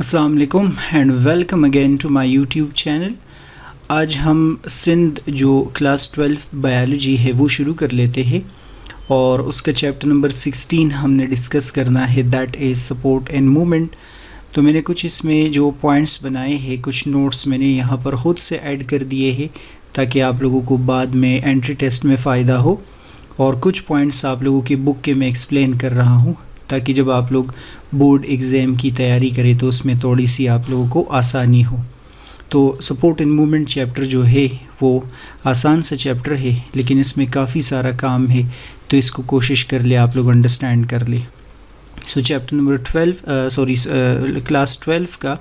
अस्सलाम वालेकुम and welcome again to my YouTube channel. आज हम सिंध जो क्लास 12 बायोलॉजी है वो शुरू कर लेते हैं और उसका चैप्टर नंबर 16 हमने डिस्कस करना है, that is support and movement. तो मैंने कुछ इसमें जो पॉइंट्स बनाए हैं, कुछ नोट्स मैंने यहाँ पर ख़ुद से ऐड कर दिए हैं ताकि आप लोगों को बाद में एंट्री टेस्ट में फ़ायदा हो, और कुछ पॉइंट्स आप लोगों की बुक के मैं एक्सप्लेन कर रहा हूँ ताकि जब आप लोग बोर्ड एग्ज़ाम की तैयारी करें तो उसमें थोड़ी सी आप लोगों को आसानी हो। तो सपोर्ट एंड मूवमेंट चैप्टर जो है वो आसान सा चैप्टर है, लेकिन इसमें काफ़ी सारा काम है, तो इसको कोशिश कर ले आप लोग अंडरस्टैंड कर ले। सो चैप्टर नंबर 12 क्लास 12 का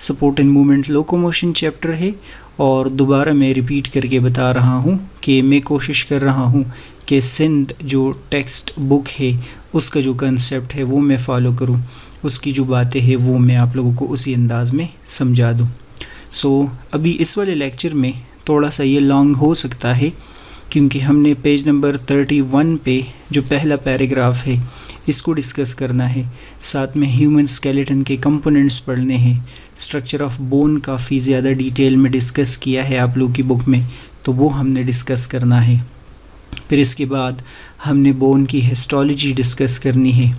support and movement locomotion chapter है। और दोबारा मैं रिपीट करके बता रहा हूँ कि मैं कोशिश कर रहा हूँ कि सिंध जो टेक्स्ट बुक है उसका जो कंसेप्ट है वो मैं फ़ॉलो करूँ, उसकी जो बातें हैं वो मैं आप लोगों को उसी अंदाज़ में समझा दूँ। सो अभी इस वाले लेक्चर में थोड़ा सा ये लॉन्ग हो सकता है क्योंकि हमने पेज नंबर 31 पे जो पहला पैराग्राफ है इसको डिस्कस करना है, साथ में ह्यूमन स्केलेटन के कंपोनेंट्स पढ़ने हैं। स्ट्रक्चर ऑफ बोन काफ़ी ज़्यादा डिटेल में डिस्कस किया है आप लोग की बुक में, तो वो हमने डिस्कस करना है। फिर इसके बाद हमने बोन की हिस्टोलॉजी डिस्कस करनी है,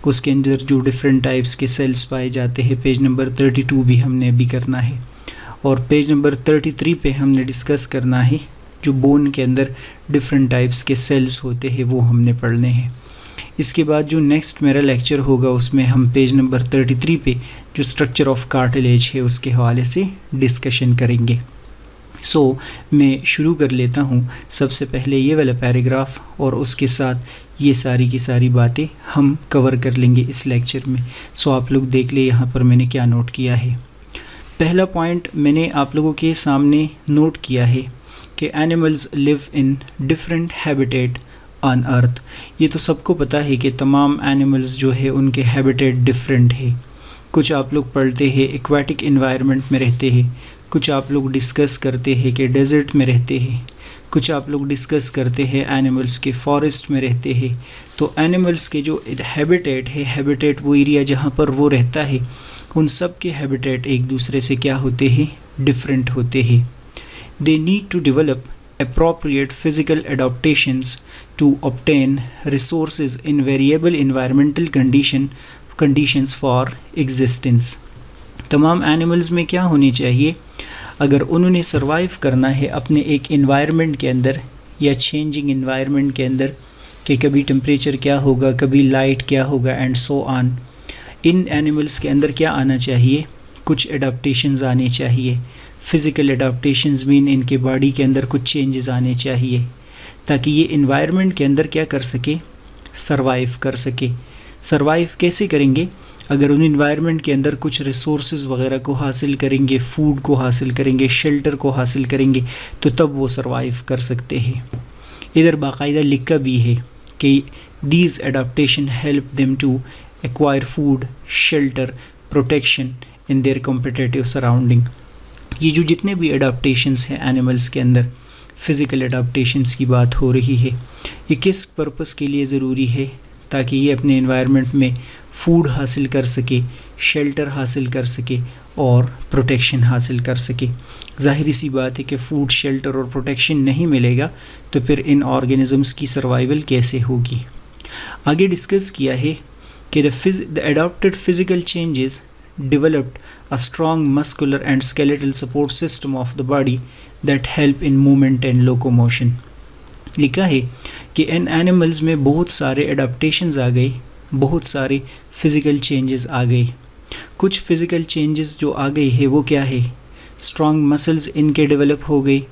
उसके अंदर जो डिफरेंट टाइप्स के सेल्स पाए जाते हैं, पेज नंबर 32 भी हमने अभी करना है। और पेज नंबर 33 पे हमने डिस्कस करना है जो बोन के अंदर डिफरेंट टाइप्स के सेल्स होते हैं वो हमने पढ़ने हैं। इसके बाद जो नेक्स्ट मेरा लेक्चर होगा उसमें हम पेज नंबर 33 पे जो स्ट्रक्चर ऑफ कार्टिलेज है उसके हवाले से डिस्कशन करेंगे। सो मैं शुरू कर लेता हूँ। सबसे पहले ये वाला पैराग्राफ और उसके साथ ये सारी की सारी बातें हम कवर कर लेंगे इस लेक्चर में। सो आप लोग देख ले यहाँ पर मैंने क्या नोट किया है। पहला पॉइंट मैंने आप लोगों के सामने नोट किया है कि animals live in different habitat on earth. ये तो सबको पता है कि तमाम एनिमल्स जो है उनके हैबिटेट डिफरेंट है। कुछ आप लोग पढ़ते हैं एक्वाटिक इन्वायरमेंट में रहते हैं, कुछ आप लोग डिस्कस करते हैं कि डेजर्ट में रहते हैं, कुछ आप लोग डिस्कस करते हैं एनिमल्स के फॉरेस्ट में रहते हैं। तो एनिमल्स के जो हैबिटेट है, हैबिटेट वो एरिया जहाँ पर वो रहता है, उन सब के हैबिटेट एक दूसरे से क्या होते हैं, डिफरेंट होते हैं। They need to develop appropriate physical adaptations to obtain resources in variable environmental conditions for existence। तमाम एनिमल्स में क्या होनी चाहिए, अगर उन्होंने सर्वाइव करना है अपने एक इन्वायरमेंट के अंदर या चेंजिंग इन्वायरमेंट के अंदर, कि कभी टेम्परेचर क्या होगा, कभी लाइट क्या होगा and so on, in animals के अंदर क्या आना चाहिए, कुछ एडाप्टेशंस आने चाहिए। फ़िज़िकल एडाप्टेशंस मीन इनके बॉडी के अंदर कुछ चेंजेस आने चाहिए ताकि ये इन्वायरमेंट के अंदर क्या कर सके, सरवाइव कर सके। सरवाइव कैसे करेंगे, अगर उन इन्वायरमेंट के अंदर कुछ रिसोर्सेज वगैरह को हासिल करेंगे, फूड को हासिल करेंगे, शेल्टर को हासिल करेंगे, तो तब वो सरवाइव कर सकते हैं। इधर बाकायदा लिखा भी है कि these adaptation help them to acquire food, shelter, protection in their competitive surrounding. ये जो जितने भी एडाप्टेशंस हैं एनिमल्स के अंदर, फ़िज़िकल एडाप्टेशंस की बात हो रही है, ये किस पर्पस के लिए ज़रूरी है, ताकि ये अपने एनवायरनमेंट में फूड हासिल कर सके, शेल्टर हासिल कर सके और प्रोटेक्शन हासिल कर सके। ज़ाहिरी सी बात है कि फूड, शेल्टर और प्रोटेक्शन नहीं मिलेगा तो फिर इन ऑर्गेनिज़म्स की सर्वाइवल कैसे होगी। आगे डिस्कस किया है कि the adopted physical changes developed a strong muscular and skeletal support system of the body that help in movement and locomotion। लिखा है कि इन एनिमल्स में बहुत सारे एडाप्टेशंस आ गए, बहुत सारे फिज़िकल चेंजेस आ गए। कुछ फिज़िकल चेंजेस जो आ गए हैं वो क्या है, स्ट्रॉन्ग मसल्स इनके डेवलप हो गए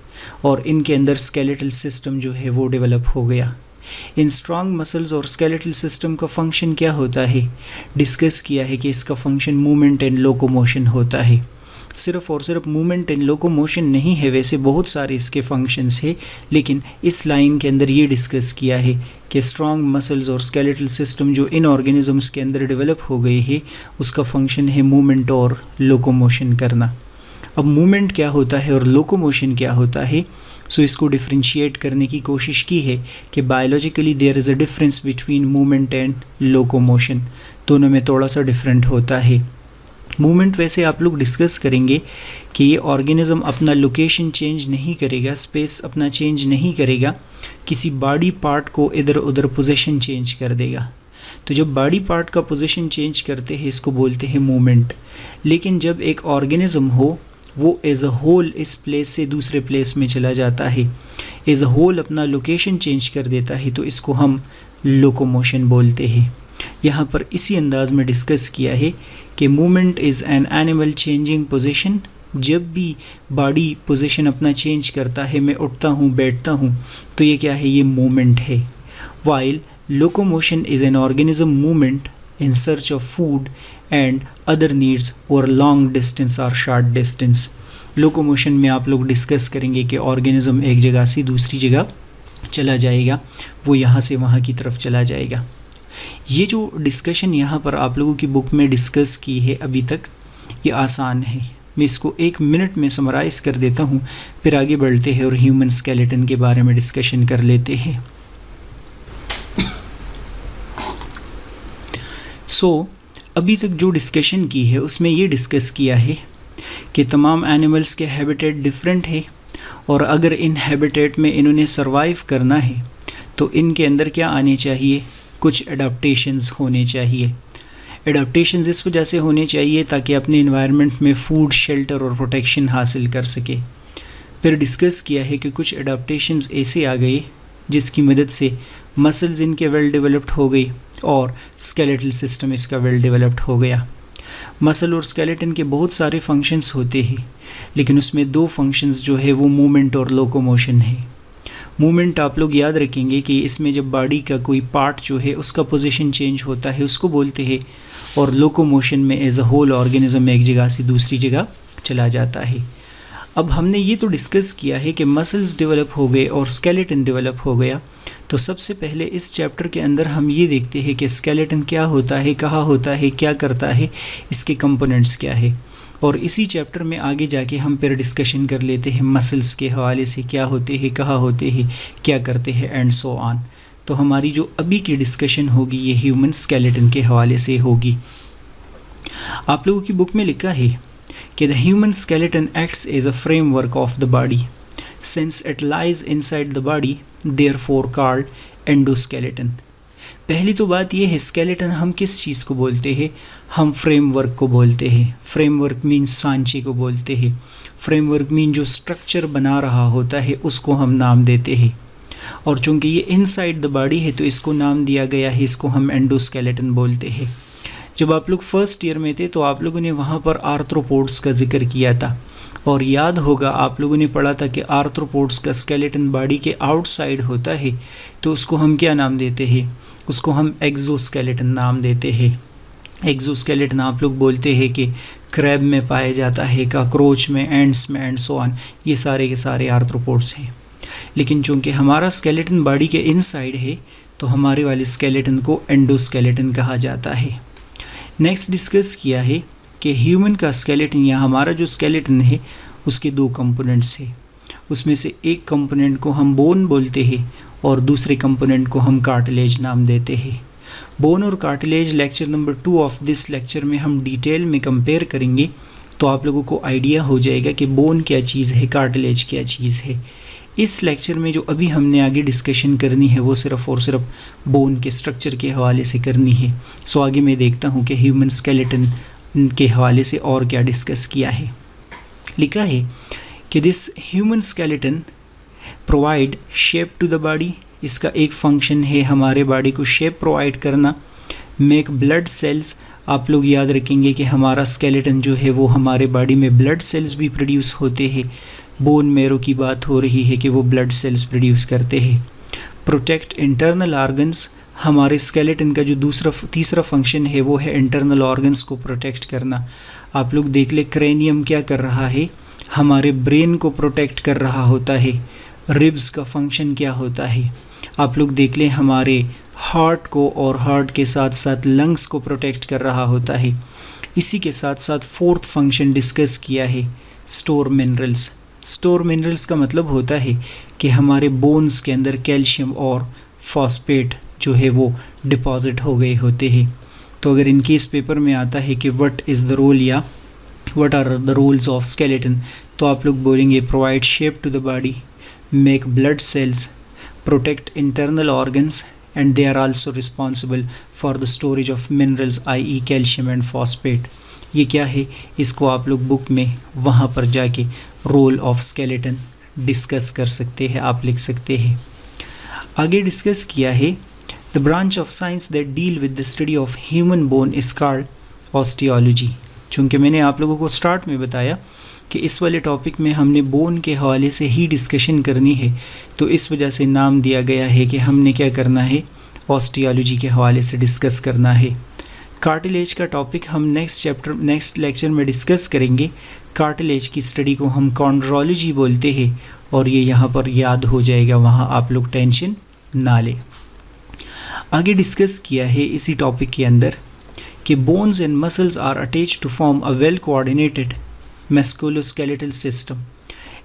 और इनके अंदर स्केलेटल सिस्टम जो है वो डेवलप हो गया। इन स्ट्रॉन्ग मसल्स और स्केलेटल सिस्टम का फंक्शन क्या होता है, डिस्कस किया है कि इसका फंक्शन मूवमेंट एंड लोकोमोशन होता है। सिर्फ और सिर्फ मूवमेंट एंड लोकोमोशन नहीं है, वैसे बहुत सारे इसके फंक्शंस हैं, लेकिन इस लाइन के अंदर ये डिस्कस किया है कि स्ट्रॉन्ग मसल्स और स्केलेटल सिस्टम जो इन ऑर्गेनिजम्स के अंदर डेवलप हो गए हैं उसका फंक्शन है मूवमेंट और लोकोमोशन करना। अब मूवमेंट क्या होता है और लोकोमोशन क्या होता है, सो इसको डिफ्रेंशिएट करने की कोशिश की है कि biologically there is a difference between movement and locomotion, दोनों में थोड़ा सा डिफरेंट होता है। मूवमेंट वैसे आप लोग डिस्कस करेंगे कि ये ऑर्गेनिज्म अपना लोकेशन चेंज नहीं करेगा, स्पेस अपना चेंज नहीं करेगा, किसी बॉडी पार्ट को इधर उधर पोजीशन चेंज कर देगा। तो जब बॉडी पार्ट का पोजीशन चेंज करते हैं इसको बोलते हैं मूवमेंट। लेकिन जब एक ऑर्गेनिज्म हो वो एज अ होल इस प्लेस से दूसरे प्लेस में चला जाता है, एज अ होल अपना लोकेशन चेंज कर देता है, तो इसको हम लोकोमोशन बोलते हैं। यहाँ पर इसी अंदाज में डिस्कस किया है कि movement is an animal changing position. जब भी बॉडी पोजीशन अपना चेंज करता है, मैं उठता हूँ बैठता हूँ, तो ये क्या है, ये मूवमेंट है। While locomotion is an organism movement in search of food and other needs और लॉन्ग डिस्टेंस और शॉर्ट डिस्टेंस। लोकोमोशन में आप लोग डिस्कस करेंगे कि ऑर्गेनिज्म एक जगह से दूसरी जगह चला जाएगा, वो यहाँ से वहाँ की तरफ चला जाएगा। ये जो डिस्कशन यहाँ पर आप लोगों की बुक में डिस्कस की है अभी तक, ये आसान है। मैं इसको 1 मिनट में समराइज़ कर देता हूँ, फिर आगे बढ़ते हैं और ह्यूमन स्केलेटन के बारे में डिस्कशन कर लेते हैं। अभी तक जो डिस्कशन की है उसमें ये डिस्कस किया है कि तमाम एनिमल्स के हैबिटेट डिफरेंट है, और अगर इन हैबिटेट में इन्होंने सरवाइव करना है तो इनके अंदर क्या आने चाहिए, कुछ एडाप्टेशंस होने चाहिए। एडाप्टेशंस इस वजह से होने चाहिए ताकि अपने इन्वायरमेंट में फूड, शेल्टर और प्रोटेक्शन हासिल कर सके। फिर डिस्कस किया है कि कुछ एडाप्टेशंस ऐसे आ गए जिसकी मदद से मसल्स इनके वेल डेवलप्ड हो गई और स्केलेटल सिस्टम इसका वेल डेवलप्ड हो गया। मसल और स्केलेटन के बहुत सारे फंक्शंस होते हैं, लेकिन उसमें 2 फंक्शंस जो है वो मूवमेंट और लोकोमोशन है। मूवमेंट आप लोग याद रखेंगे कि इसमें जब बॉडी का कोई पार्ट जो है उसका पोजीशन चेंज होता है उसको बोलते हैं, और लोकोमोशन में एज अ होल ऑर्गेनिज्म एक जगह से दूसरी जगह चला जाता है। अब हमने ये तो डिस्कस किया है कि मसल्स डेवलप हो गए और स्केलेटन डेवलप हो गया, तो सबसे पहले इस चैप्टर के अंदर हम ये देखते हैं कि स्केलेटन क्या होता है, कहाँ होता है, क्या करता है, इसके कंपोनेंट्स क्या है। और इसी चैप्टर में आगे जाके हम फिर डिस्कशन कर लेते हैं मसल्स के हवाले से, क्या होते हैं, कहाँ होते हैं, क्या करते हैं एंड सो ऑन। तो हमारी जो अभी की डिस्कशन होगी ये ह्यूमन स्केलेटन के हवाले से होगी। आप लोगों की बुक में लिखा है कि the human skeleton acts as a framework of the body since it lies inside the body, therefore called endoskeleton. पहली तो बात यह है, स्केलेटन हम किस चीज़ को बोलते हैं, हम फ्रेमवर्क को बोलते हैं। फ्रेमवर्क मीन सांचे को बोलते हैं। फ्रेमवर्क मीन जो स्ट्रक्चर बना रहा होता है उसको हम नाम देते हैं, और चूंकि ये इनसाइड द बॉडी है तो इसको नाम दिया गया है, इसको हम एंडोस्केलेटन बोलते हैं। जब आप लोग फर्स्ट ईयर में थे तो आप लोगों ने वहाँ पर आर्थ्रोपोड्स का जिक्र किया था, और याद होगा आप लोगों ने पढ़ा था कि आर्थ्रोपोड्स का स्केलेटन बॉडी के आउटसाइड होता है, तो उसको हम क्या नाम देते हैं, उसको हम एक्सोस्केलेटन नाम देते हैं। एक्सोस्केलेटन आप लोग बोलते हैं कि क्रैब में पाया जाता है, काकरोच में, एंड्स में एंड सो ऑन, ये सारे के सारे आर्थ्रोपोड्स हैं। लेकिन चूंकि हमारा स्केलेटन बॉडी के इनसाइड है तो हमारे वाले स्केलेटन को एंडोस्केलेटन कहा जाता है। नेक्स्ट डिस्कस किया है कि ह्यूमन का स्केलेटन या हमारा जो स्केलेटन है उसके 2 कंपोनेंट्स हैं। उसमें से एक कंपोनेंट को हम बोन बोलते हैं और दूसरे कंपोनेंट को हम कार्टिलेज नाम देते हैं। बोन और cartilage lecture number 2 of this lecture में हम डिटेल में कंपेयर करेंगे, तो आप लोगों को आइडिया हो जाएगा कि बोन क्या चीज़ है, कार्टिलेज क्या चीज़ है। इस लेक्चर में जो अभी हमने आगे डिस्कशन करनी है वो सिर्फ और सिर्फ बोन के स्ट्रक्चर के हवाले से करनी है। सो आगे मैं देखता हूँ कि ह्यूमन स्केलेटन के हवाले से और क्या डिस्कस किया है। लिखा है कि this human skeleton provide shape to the body. इसका एक फंक्शन है हमारे बॉडी को शेप प्रोवाइड करना। मेक ब्लड सेल्स, आप लोग याद रखेंगे कि हमारा स्केलेटन जो है वो हमारे बॉडी में ब्लड सेल्स भी प्रोड्यूस होते हैं। बोन मैरो की बात हो रही है कि वो ब्लड सेल्स प्रोड्यूस करते हैं। प्रोटेक्ट इंटरनल ऑर्गन्स, हमारे स्केलेटन का जो तीसरा फंक्शन है वो है इंटरनल ऑर्गन्स को प्रोटेक्ट करना। आप लोग देख ले क्रेनियम क्या कर रहा है, हमारे ब्रेन को प्रोटेक्ट कर रहा होता है। रिब्स का फंक्शन क्या होता है, आप लोग देख लें हमारे हार्ट को, और हार्ट के साथ साथ लंग्स को प्रोटेक्ट कर रहा होता है। इसी के साथ साथ 4th फंक्शन डिस्कस किया है, स्टोर मिनरल्स। स्टोर मिनरल्स का मतलब होता है कि हमारे बोन्स के अंदर कैल्शियम और फॉस्फेट जो है वो डिपॉजिट हो गए होते हैं। तो अगर इन केस पेपर में आता है कि व्हाट इज़ द रोल या what are the roles of skeleton, तो आप लोग बोलेंगे provide shape to the body, make blood cells, protect internal organs, and they are also responsible for the storage of minerals i.e. Calcium and phosphate. ये क्या है, इसको आप लोग बुक में वहाँ पर जाके रोल ऑफ स्केलेटन डिस्कस कर सकते हैं, आप लिख सकते हैं। आगे डिस्कस किया है the branch of science that deal with the study of human bone is called osteology. चूँकि मैंने आप लोगों को स्टार्ट में बताया कि इस वाले टॉपिक में हमने बोन के हवाले से ही डिस्कशन करनी है, तो इस वजह से नाम दिया गया है कि हमने क्या करना है, ऑस्टियोलॉजी के हवाले से डिस्कस करना है। कार्टिलेज का टॉपिक हम नेक्स्ट लेक्चर में डिस्कस करेंगे। कार्टिलेज की स्टडी को हम कॉन्ड्रोलॉजी बोलते हैं और ये यहाँ पर याद हो जाएगा, वहाँ आप लोग टेंशन ना लें। आगे डिस्कस किया है इसी टॉपिक के अंदर कि bones and muscles are attached to form a well coordinated musculoskeletal system.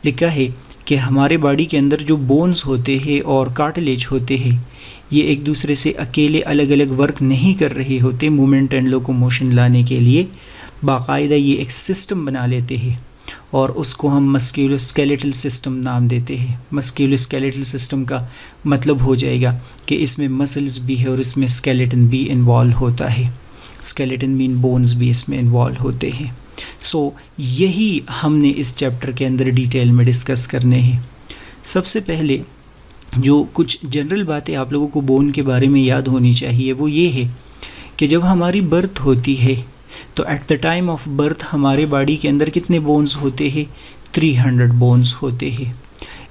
लिखा है कि हमारे बॉडी के अंदर जो बोन्स होते हैं और कार्टिलेज होते हैं, ये एक दूसरे से अकेले अलग अलग वर्क नहीं कर रहे होते मूवमेंट एंड लोकोमोशन लाने के लिए, बाकायदा ये एक सिस्टम बना लेते हैं और उसको हम मस्कुलोस्केलेटल सिस्टम नाम देते हैं। मस्कुलोस्केलेटल सिस्टम का मतलब हो जाएगा कि इसमें मसल्स भी है और इसमें स्केलेटन भी इन्वॉल्व होता है, स्केलेटन मीन बोन्स भी इसमें इन्वॉल्व होते हैं। सो यही हमने इस चैप्टर के अंदर डिटेल में डिस्कस करने हैं। सबसे पहले जो कुछ जनरल बातें आप लोगों को बोन के बारे में याद होनी चाहिए वो ये है कि जब हमारी बर्थ होती है तो at the time of birth हमारे बॉडी के अंदर कितने बोन्स होते हैं, 300 बोन्स होते हैं।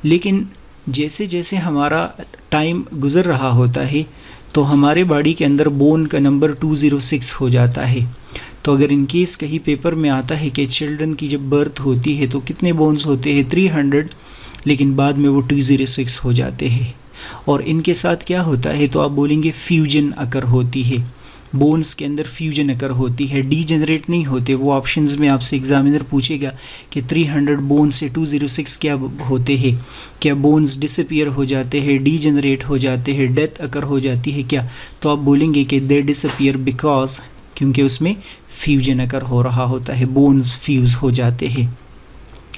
लेकिन जैसे जैसे हमारा टाइम गुज़र रहा होता है तो हमारे बॉडी के अंदर बोन का नंबर 206 हो जाता है। तो अगर इन केस कहीं पेपर में आता है कि चिल्ड्रन की जब बर्थ होती है तो कितने बोन्स होते हैं, 300, लेकिन बाद में वो 206 हो जाते हैं। और इनके साथ क्या होता है, तो आप बोलेंगे फ्यूजन अकर होती है, बोन्स के अंदर फ्यूजन अकर होती है, डीजेनरेट नहीं होते। वो ऑप्शंस में आपसे एग्जामिनर पूछेगा कि 300 बोन से 206 क्या होते हैं, क्या बोन्स डिसअपियर हो जाते हैं, डीजेनरेट हो जाते हैं, डेथ अकर हो जाती है क्या, तो आप बोलेंगे कि दे डिसअपियर बिकॉज, क्योंकि उसमें फ्यूजन अकर हो रहा होता है, बोन्स फ्यूज़ हो जाते हैं।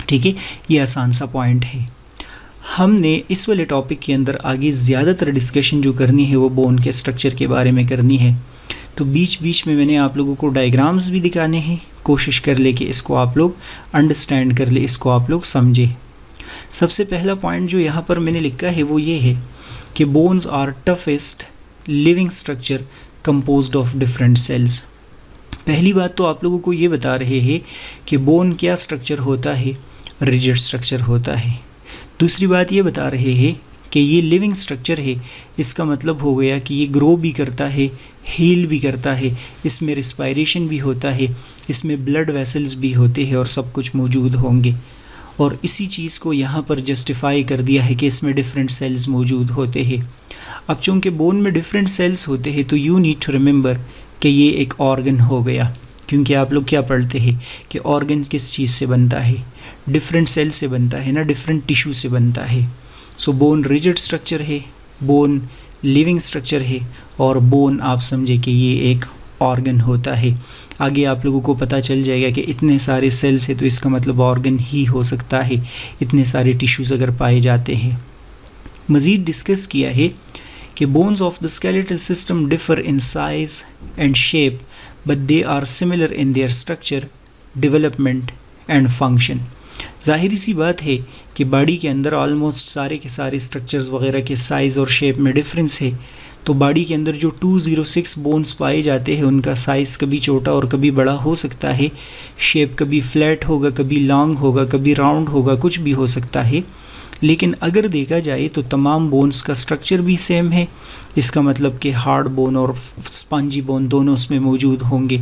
ठीक है, ये आसान सा पॉइंट है। हमने इस वाले टॉपिक के अंदर आगे ज़्यादातर डिस्कशन जो करनी है वो बोन के स्ट्रक्चर के बारे में करनी है, तो बीच बीच में मैंने आप लोगों को डायग्राम्स भी दिखाने हैं। कोशिश कर ले कि इसको आप लोग अंडरस्टैंड कर ले, इसको आप लोग समझे। सबसे पहला पॉइंट जो यहाँ पर मैंने लिखा है वो ये है कि bones are toughest living structure composed of different cells. पहली बात तो आप लोगों को ये बता रहे हैं कि बोन क्या स्ट्रक्चर होता है, रिजिड स्ट्रक्चर होता है। दूसरी बात ये बता रहे हैं कि ये लिविंग स्ट्रक्चर है, इसका मतलब हो गया कि ये ग्रो भी करता है, हील भी करता है, इसमें रिस्पायरेशन भी होता है, इसमें ब्लड वेसल्स भी होते हैं और सब कुछ मौजूद होंगे। और इसी चीज़ को यहाँ पर जस्टिफाई कर दिया है कि इसमें डिफरेंट सेल्स मौजूद होते हैं। अब चूँकि बोन में डिफरेंट सेल्स होते हैं तो यू नीड टू रिमेंबर कि ये एक ऑर्गन हो गया, क्योंकि आप लोग क्या पढ़ते हैं कि ऑर्गन किस चीज़ से बनता है, डिफरेंट सेल से बनता है ना, डिफरेंट टिश्यू से बनता है। सो बोन रिजिड स्ट्रक्चर है, बोन लिविंग स्ट्रक्चर है और बोन आप समझे कि ये एक ऑर्गन होता है। आगे आप लोगों को पता चल जाएगा कि इतने सारे सेल्स है तो इसका मतलब ऑर्गन ही हो सकता है, इतने सारे टिश्यूज़ अगर पाए जाते हैं। मज़ीद डिस्कस किया है कि bones of the skeletal system differ in size and shape but they are similar in their structure, development and function. ज़ाहिरी सी बात है कि बॉडी के अंदर ऑलमोस्ट सारे के सारे स्ट्रक्चर्स वगैरह के साइज़ और शेप में डिफरेंस है। तो बॉडी के अंदर जो 206 बोन्स पाए जाते हैं उनका साइज़ कभी छोटा और कभी बड़ा हो सकता है, शेप कभी फ्लैट होगा, कभी लॉन्ग होगा, कभी राउंड होगा, कुछ भी हो सकता है। लेकिन अगर देखा जाए तो तमाम बोन्स का स्ट्रक्चर भी सेम है। इसका मतलब कि हार्ड बोन और स्पंजी बोन दोनों उसमें मौजूद होंगे।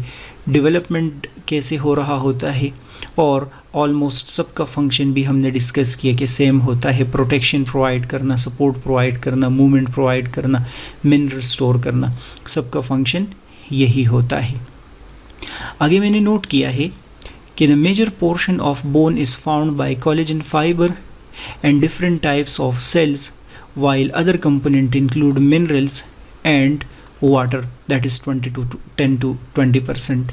डेवलपमेंट कैसे हो रहा होता है और ऑलमोस्ट सबका फंक्शन भी हमने डिस्कस किया कि सेम होता है, प्रोटेक्शन प्रोवाइड करना, सपोर्ट प्रोवाइड करना, मूवमेंट प्रोवाइड करना, मिनरल स्टोर करना, सबका फंक्शन यही होता है। आगे मैंने नोट किया है कि the major portion of bone is found by collagen fibre and different types of cells, while other components include minerals and water, that is 10 to 20%।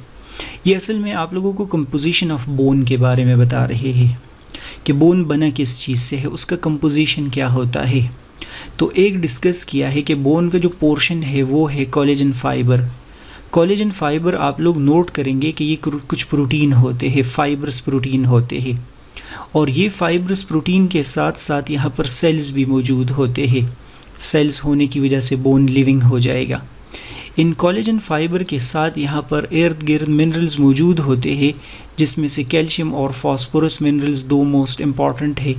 ये असल में आप लोगों को कंपोजिशन ऑफ बोन के बारे में बता रहे हैं कि बोन बना किस चीज़ से है, उसका कंपोजिशन क्या होता है। तो एक डिस्कस किया है कि बोन का जो पोर्शन है वो है कोलेजन फाइबर। कोलेजन फाइबर आप लोग नोट करेंगे कि ये कुछ प्रोटीन होते हैं, फाइब्रस प्रोटीन होते हैं, और ये फाइब्रस प्रोटीन के साथ साथ यहाँ पर सेल्स भी मौजूद होते हैं। सेल्स होने की वजह से बोन लिविंग हो जाएगा। इन कोलेजन फाइबर के साथ यहाँ पर इर्द गिर्द मिनरल्स मौजूद होते हैं, जिसमें से कैल्शियम और फास्फोरस मिनरल्स दो मोस्ट इम्पॉर्टेंट है।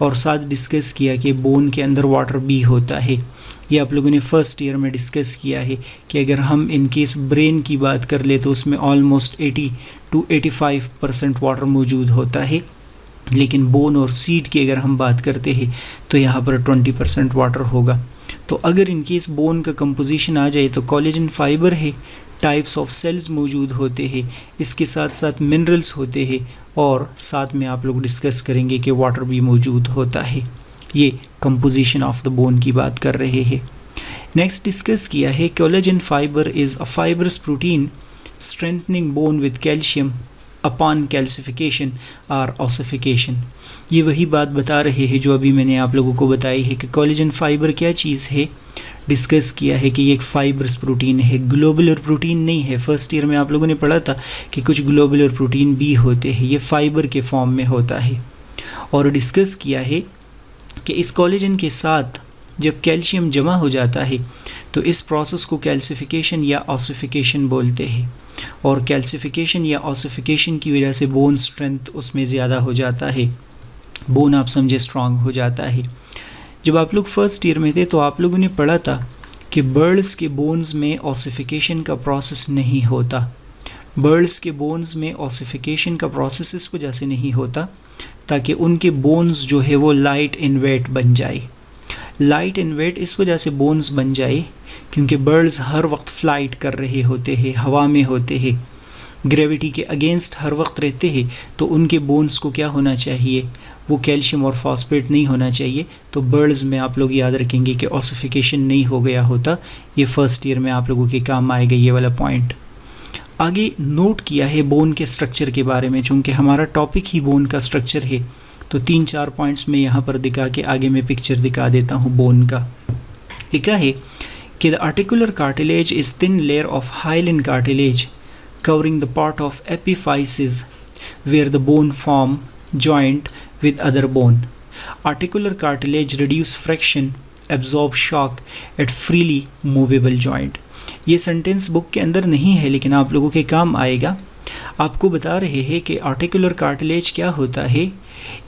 और साथ डिस्कस किया कि बोन के अंदर वाटर भी होता है। ये आप लोगों ने फर्स्ट ईयर में डिस्कस किया है कि अगर हम इन केस ब्रेन की बात कर ले तो उसमें ऑलमोस्ट 80 to 85% वाटर मौजूद होता है, लेकिन बोन और सीड की अगर हम बात करते हैं तो यहाँ पर 20% वाटर होगा। तो अगर इन केस बोन का कंपोजिशन आ जाए तो कोलेजन फाइबर है, टाइप्स ऑफ सेल्स मौजूद होते हैं, इसके साथ साथ मिनरल्स होते हैं, और साथ में आप लोग डिस्कस करेंगे कि वाटर भी मौजूद होता है। ये कंपोजिशन ऑफ द बोन की बात कर रहे हैं। नेक्स्ट डिस्कस किया है collagen fibre is a fibrous protein strengthening bone with calcium upon calcification और ऑसिफिकेशन। ये वही बात बता रहे हैं जो अभी मैंने आप लोगों को बताई है कि कोलेजन फाइबर क्या चीज़ है। डिस्कस किया है कि ये एक फाइब्रस प्रोटीन है, ग्लोबुलर प्रोटीन नहीं है। फर्स्ट ईयर में आप लोगों ने पढ़ा था कि कुछ ग्लोबुलर प्रोटीन भी होते हैं, ये फाइबर के फॉर्म में होता है। और डिस्कस किया है कि इस कोलेजन के साथ जब कैल्शियम जमा हो जाता है तो इस प्रोसेस को कैल्सिफिकेशन या ऑसिफिकेशन बोलते हैं, और कैल्सिफिकेशन या ऑसिफिकेशन की वजह से बोन स्ट्रेंथ उसमें ज़्यादा हो जाता है, बोन आप समझे स्ट्रांग हो जाता है। जब आप लोग फर्स्ट ईयर में थे तो आप लोगों ने पढ़ा था कि बर्ड्स के बोन्स में ऑसिफिकेशन का प्रोसेस नहीं होता। बर्ड्स के बोन्स में ऑसिफिकेशन का प्रोसेस इस वजह से नहीं होता ताकि उनके बोन्स जो है वो लाइट इन वेट बन जाए। लाइट इन वेट इस वजह से बोन्स बन जाए क्योंकि बर्ड्स हर वक्त फ्लाइट कर रहे होते हैं, हवा में होते हैं, ग्रेविटी के अगेंस्ट हर वक्त रहते हैं, तो उनके बोन्स को क्या होना चाहिए, वो कैल्शियम और फॉस्फेट नहीं होना चाहिए। तो बर्ड्स में आप लोग याद रखेंगे कि ऑसिफिकेशन नहीं हो गया होता। ये फर्स्ट ईयर में आप लोगों के काम आएगा ये वाला पॉइंट। आगे नोट किया है बोन के स्ट्रक्चर के बारे में, चूँकि हमारा टॉपिक ही बोन का स्ट्रक्चर है तो 3-4 पॉइंट्स में यहाँ पर दिखा के आगे मैं पिक्चर दिखा देता हूँ बोन का। लिखा है कि the articular cartilage is thin layer of hyaline cartilage covering the part of epiphysis where the bone form joint with other bone. Articular cartilage reduce friction, absorb shock at freely movable joint. ये sentence book के अंदर नहीं है लेकिन आप लोगों के काम आएगा। आपको बता रहे हैं कि आर्टिकुलर कार्टिलेज क्या होता है।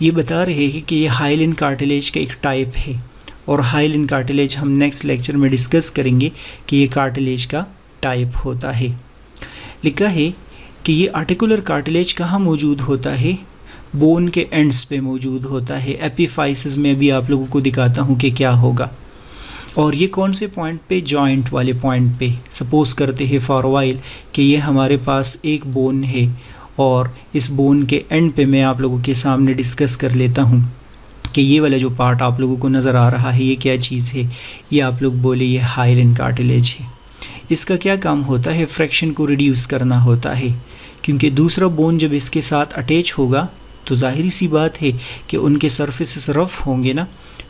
ये बता रहे हैं कि ये हाइलिन कार्टिलेज का एक टाइप है, और हाइलिन कार्टिलेज हम नेक्स्ट लेक्चर में डिस्कस करेंगे कि ये कार्टिलेज का टाइप होता है। लिखा है कि ये आर्टिकुलर कार्टिलेज कहाँ मौजूद होता है, बोन के एंड्स पे मौजूद होता है। एपिफाइसिस में भी आप लोगों को दिखाता हूँ कि क्या होगा। और ये कौन से पॉइंट पे, जॉइंट वाले पॉइंट पे। सपोज करते हैं फॉर वाइल कि ये हमारे पास एक बोन है और इस बोन के एंड पे मैं आप लोगों के सामने डिस्कस कर लेता हूँ कि ये वाला जो पार्ट आप लोगों को नज़र आ रहा है ये क्या चीज़ है। ये आप लोग बोले ये हाइलिन कार्टिलेज है। इसका क्या काम होता है, फ्रैक्शन को रिड्यूस करना होता है, क्योंकि दूसरा बोन जब इसके साथ अटैच होगा तो जाहिर सी बात है कि उनके सरफेसेस रफ़ होंगे ना,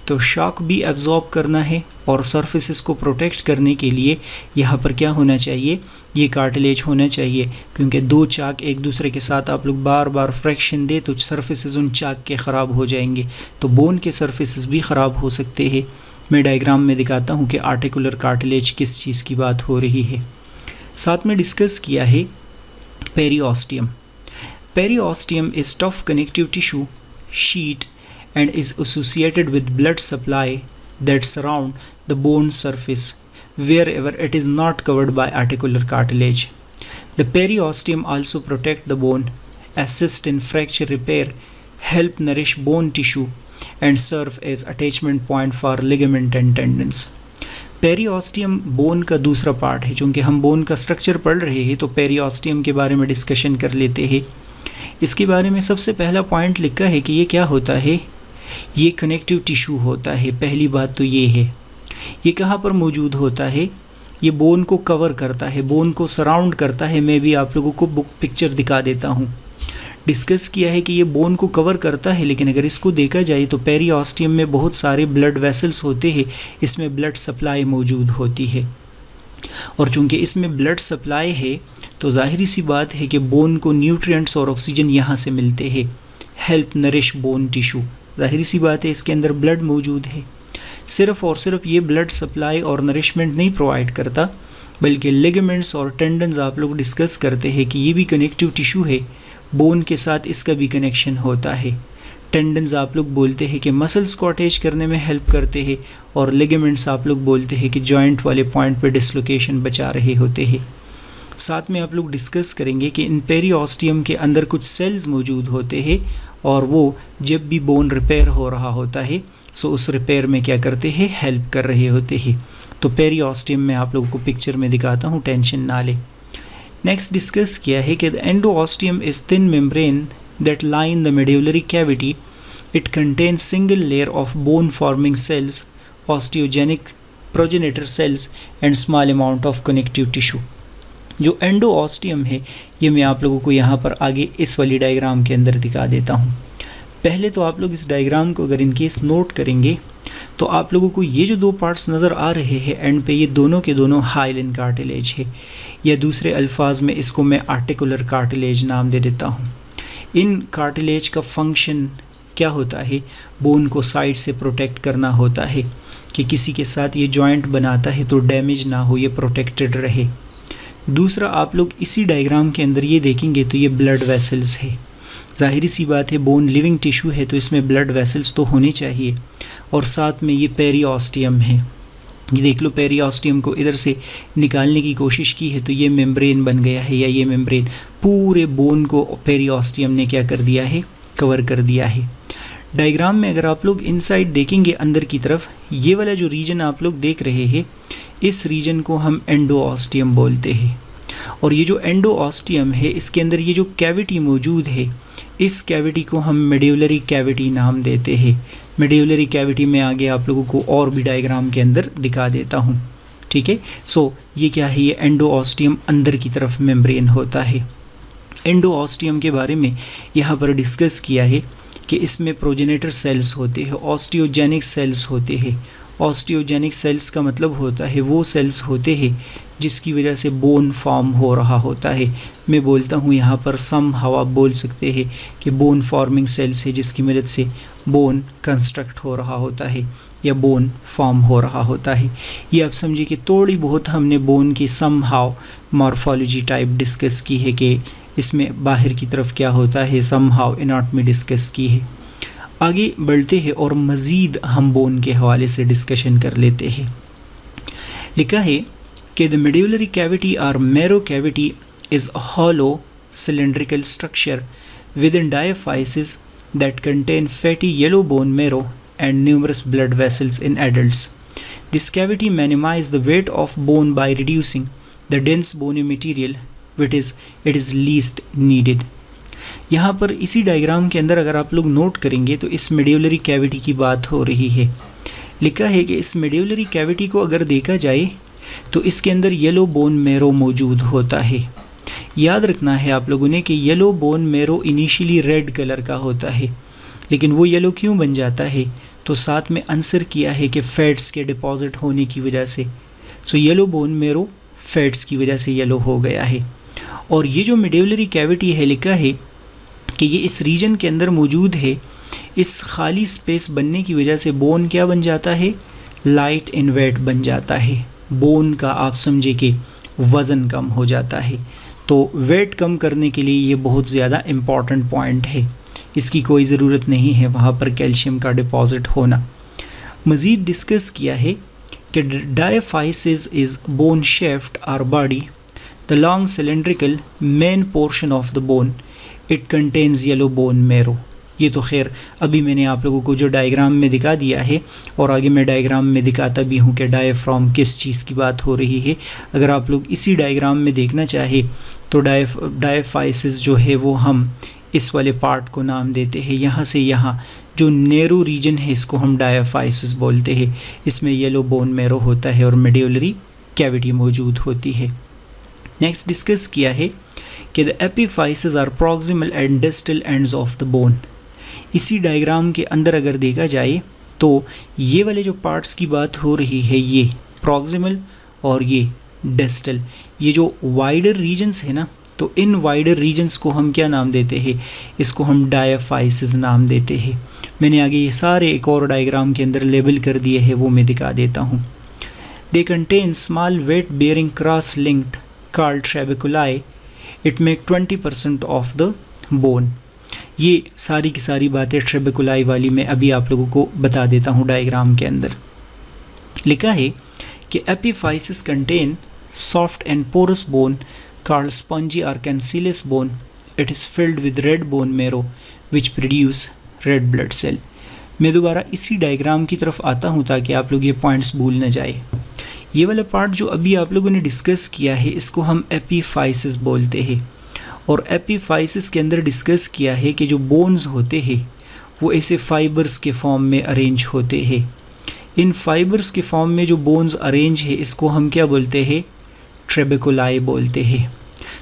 तो शॉक भी एब्जॉर्ब करना है, और सरफेसेस को प्रोटेक्ट करने के लिए यहाँ पर क्या होना चाहिए, ये कार्टिलेज होना चाहिए। क्योंकि दो चाक एक दूसरे के साथ आप लोग बार बार फ्रैक्शन दे तो सरफेसेस उन चाक के ख़राब हो जाएंगे, तो बोन के सरफेसेस भी ख़राब हो सकते हैं। मैं डायग्राम में दिखाता हूँ कि आर्टिकुलर कार्टिलेज किस चीज़ की बात हो रही है। साथ में डिस्कस किया है periosteum. Periosteum is tough connective tissue sheet and is associated with blood supply that surround the bone surface wherever it is not covered by articular cartilage. The periosteum also protect the bone, assist in fracture repair, help nourish bone tissue and serve as attachment point for ligament and tendons. Periosteum bone का दूसरा part है। चूँकि हम bone का structure पढ़ रहे हैं तो पेरिओस्टियम के बारे में डिस्कशन कर लेते हैं। इसके बारे में सबसे पहला पॉइंट लिखा है कि ये क्या होता है, ये कनेक्टिव टिश्यू होता है। पहली बात तो ये है। ये कहाँ पर मौजूद होता है, ये बोन को कवर करता है, बोन को सराउंड करता है। मैं भी आप लोगों को बुक पिक्चर दिखा देता हूँ। डिस्कस किया है कि ये बोन को कवर करता है, लेकिन अगर इसको देखा जाए तो पेरिओस्टियम में बहुत सारे ब्लड वेसल्स होते हैं, इसमें ब्लड सप्लाई मौजूद होती है। और चूंकि इसमें ब्लड सप्लाई है तो जाहिर सी बात है कि बोन को न्यूट्रिएंट्स और ऑक्सीजन यहाँ से मिलते हैं। हेल्प नरिश बोन टिश्यू, जाहिर सी बात है इसके अंदर ब्लड मौजूद है। सिर्फ और सिर्फ ये ब्लड सप्लाई और नरिशमेंट नहीं प्रोवाइड करता, बल्कि लिगामेंट्स और टेंडन्स आप लोग डिस्कस करते हैं कि ये भी कनेक्टिव टिश्यू है, बोन के साथ इसका भी कनेक्शन होता है। टेंडन्स आप लोग बोलते हैं कि मसल्स को अटैच करने में हेल्प करते हैं, और लिगामेंट्स आप लोग बोलते हैं कि जॉइंट वाले पॉइंट पे डिसलोकेशन बचा रहे होते हैं। साथ में आप लोग डिस्कस करेंगे कि इन पेरिओस्टियम के अंदर कुछ सेल्स मौजूद होते हैं, और वो जब भी बोन रिपेयर हो रहा होता है सो उस रिपेयर में क्या करते हैं, हेल्प कर रहे होते हैं। तो पेरिओस्टियम में आप लोगों को पिक्चर में दिखाता हूँ, टेंशन ना ले। नेक्स्ट डिस्कस किया है कि the endosteum is thin membrane that line the medullary cavity. It contains single layer of bone forming cells, osteogenic progenitor cells and small amount of connective tissue. जो एंडोऑस्टियम है ये मैं आप लोगों को यहाँ पर आगे इस वाली डायग्राम के अंदर दिखा देता हूँ। पहले तो आप लोग इस डायग्राम को अगर इनकेस नोट करेंगे तो आप लोगों को ये जो दो पार्ट्स नज़र आ रहे हैं एंड पे, ये दोनों के दोनों हाइलिन कार्टिलेज है, या दूसरे अल्फाज में इसको मैं आर्टिकुलर कार्टिलेज नाम दे देता हूँ। इन कार्टिलेज का फंक्शन क्या होता है, बोन को साइड से प्रोटेक्ट करना होता है कि किसी के साथ ये जॉइंट बनाता है तो डैमेज ना हो, ये प्रोटेक्टेड रहे। दूसरा आप लोग इसी डायग्राम के अंदर ये देखेंगे तो ये ब्लड वेसल्स है। जाहिर सी बात है बोन लिविंग टिश्यू है तो इसमें ब्लड वेसल्स तो होने चाहिए, और साथ में ये पेरिओस्टियम है। ये देख लो, पेरिओस्टियम को इधर से निकालने की कोशिश की है तो ये मेम्ब्रेन बन गया है, या ये मेम्ब्रेन पूरे बोन को पेरिओस्टियम ने क्या कर दिया है, कवर कर दिया है। डायग्राम में अगर आप लोग इनसाइड देखेंगे अंदर की तरफ, ये वाला जो रीजन आप लोग देख रहे हैं इस रीजन को हम एंडोऑस्टियम बोलते हैं। और ये जो एंडोऑस्टियम है इसके अंदर ये जो कैविटी मौजूद है इस कैविटी को हम मेड्यूलरी कैविटी नाम देते हैं। मेड्यूलरी कैविटी में आगे आप लोगों को और भी डायग्राम के अंदर दिखा देता हूँ, ठीक है। सो ये क्या है, ये एंडोऑस्टियम अंदर की तरफ मेम्ब्रेन होता है। एंडोऑस्टियम के बारे में यहाँ पर डिस्कस किया है कि इसमें प्रोजेनेटर सेल्स होते हैं, ऑस्टियोजेनिक सेल्स होते हैं। ऑस्टियोजेनिक सेल्स का मतलब होता है वो सेल्स होते हैं जिसकी वजह से बोन फॉर्म हो रहा होता है। मैं बोलता हूँ यहाँ पर सम हाउ आप बोल सकते हैं कि बोन फॉर्मिंग सेल्स है जिसकी मदद से बोन कंस्ट्रक्ट हो रहा होता है या बोन फॉर्म हो रहा होता है। ये आप समझिए कि थोड़ी बहुत हमने बोन की somehow morphology type discuss की है कि इसमें बाहर की तरफ क्या होता है, सम हाउ एनाटॉमी डिस्कस की है। आगे बढ़ते हैं और मज़ीद हम बोन के हवाले से डिस्कशन कर लेते हैं। लिखा है कि द मेड्यूलरी कैविटी और marrow cavity is a hollow cylindrical structure within diaphyses that contain fatty yellow bone marrow and numerous blood vessels in adults. This cavity minimizes the weight of bone by reducing the dense bony material which it is least needed. यहाँ पर इसी diagram के अंदर अगर आप लोग note करेंगे तो इस मेड्यूलरी कैविटी की बात हो रही है। लिखा है कि इस मेड्यूलरी कैविटी को अगर देखा जाए तो इसके अंदर येलो बोन मैरो मौजूद होता है। याद रखना है आप लोगों ने कि yellow bone marrow initially red colour का होता है, लेकिन वो येलो क्यों बन जाता है, तो साथ में आंसर किया है कि फैट्स के डिपॉजिट होने की वजह से। So yellow bone marrow fats की वजह से येलो हो गया है। और ये जो मेड्यूलरी कैविटी है, लिखा है कि ये इस रीजन के अंदर मौजूद है। इस खाली स्पेस बनने की वजह से बोन क्या बन जाता है, लाइट इन वेट बन जाता है। बोन का आप समझे कि वज़न कम हो जाता है। तो वेट कम करने के लिए ये बहुत ज़्यादा इम्पॉर्टेंट पॉइंट है, इसकी कोई ज़रूरत नहीं है वहाँ पर कैल्शियम का डिपॉजिट होना। मज़ीद डिस्कस किया है कि डायफाइसिस इज़ बोन शेफ्ट और body the long cylindrical main portion of the bone it contains yellow bone marrow. ये तो खैर अभी मैंने आप लोगों को जो डायग्राम में दिखा दिया है, और आगे मैं डायग्राम में दिखाता भी हूँ कि डायफ्राम किस चीज़ की बात हो रही है। अगर आप लोग इसी डायग्राम में देखना चाहे तो डायफाइसिस जो है वो हम इस वाले पार्ट को नाम देते हैं। यहाँ से यहाँ जो नैरो रीजन है इसको हम डायफाइसिस बोलते हैं। इसमें येलो बोन मैरो होता है और मेड्यूलरी कैविटी मौजूद होती है। नेक्स्ट डिस्कस किया है कि the epiphyses are proximal and distal ends of the bone. इसी डायग्राम के अंदर अगर देखा जाए तो ये वाले जो पार्ट्स की बात हो रही है ये प्रॉक्सिमल और ये डिस्टल, ये जो वाइडर रीजन्स है ना, तो इन वाइडर रीजन्स को हम क्या नाम देते हैं, इसको हम डायाफाइसेस नाम देते हैं। मैंने आगे ये सारे एक और डायग्राम के अंदर लेबल कर दिए हैं, वो मैं दिखा देता हूँ। They contain small weight bearing cross linked called trabeculae, it make 20% of the bone. ये सारी की सारी बातें ट्रेबेकुलाई वाली मैं अभी आप लोगों को बता देता हूँ। डायग्राम के अंदर लिखा है कि epiphysis contain soft and porous bone called spongy और cancellous bone, it is filled with red bone marrow which produce red blood cell. मैं दोबारा इसी डायग्राम की तरफ आता हूँ ताकि आप लोग ये पॉइंट्स भूल न जाए। ये वाला पार्ट जो अभी आप लोगों ने डिस्कस किया है इसको हम एपिफाइसिस बोलते हैं। और एपिफाइसिस के अंदर डिस्कस किया है कि जो बोन्स होते हैं वो ऐसे फाइबर्स के फॉर्म में अरेंज होते हैं। इन फाइबर्स के फॉर्म में जो बोन्स अरेंज है इसको हम क्या बोलते हैं, ट्रेबेकुलाई बोलते हैं।